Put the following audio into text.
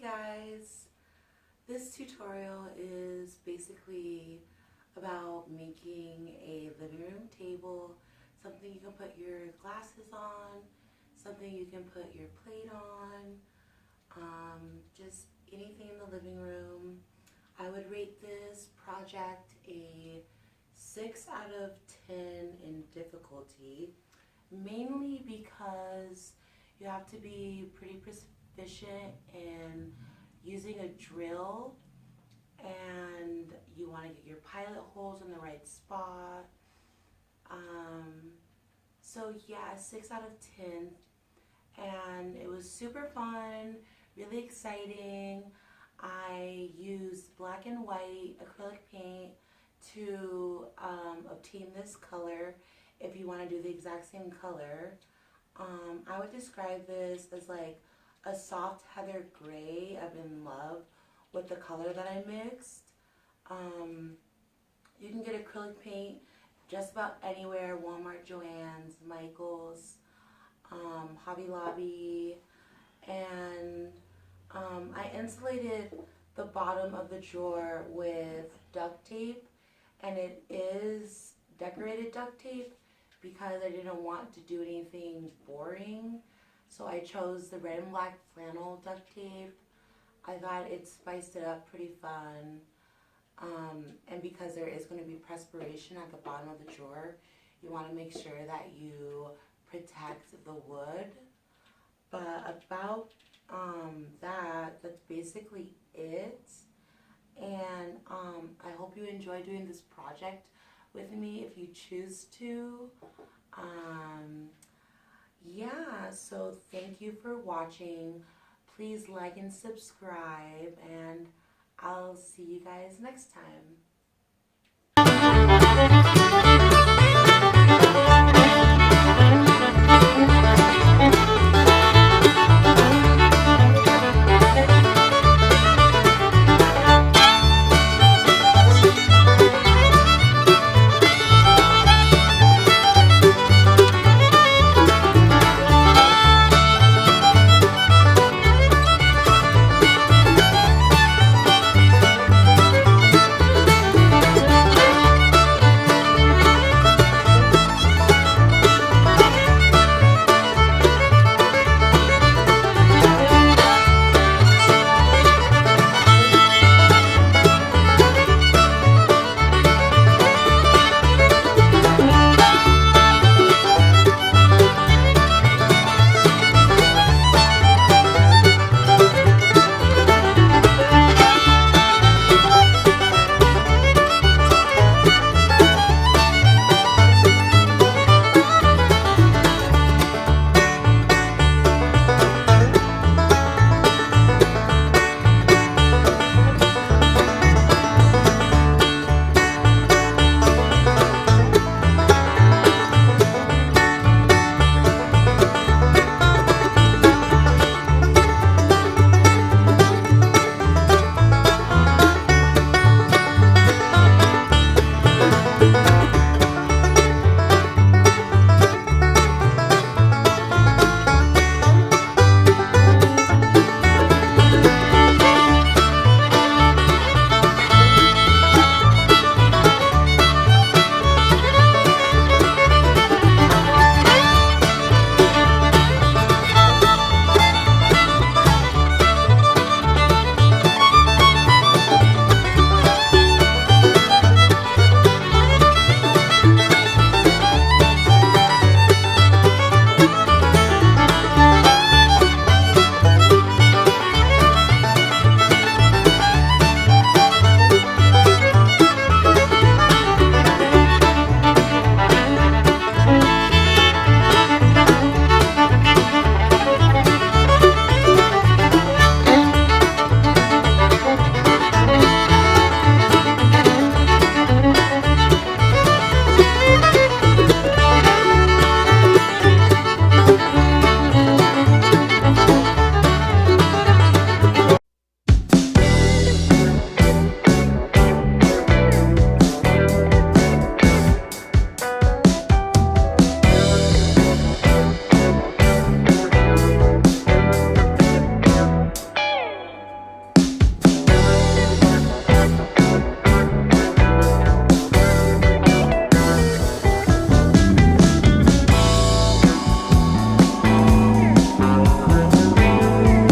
guys, this tutorial is basically about making a living room table, something you can put your glasses on, something you can put your plate on, just anything in the living room. I would rate this project a 6 out of 10 in difficulty, mainly because you have to be pretty proficient in using a drill, and you want to get your pilot holes in the right spot. So yeah, 6 out of 10, and it was super fun, really exciting. I used black and white acrylic paint to obtain this color. If you want to do the exact same color, I would describe this as like a soft heather gray. I'm in love with the color that I mixed. You can get acrylic paint just about anywhere: Walmart, Joann's, Michael's, Hobby Lobby, and I insulated the bottom of the drawer with duct tape, and it is decorated duct tape because I didn't want to do anything boring. So I chose the red and black flannel duct tape. I thought it spiced it up pretty fun. And because there is going to be perspiration at the bottom of the drawer, you want to make sure that you protect the wood. But about that's basically it. And I hope you enjoy doing this project with me if you choose to. Yeah, so thank you for watching. Please like and subscribe, and I'll see you guys next time.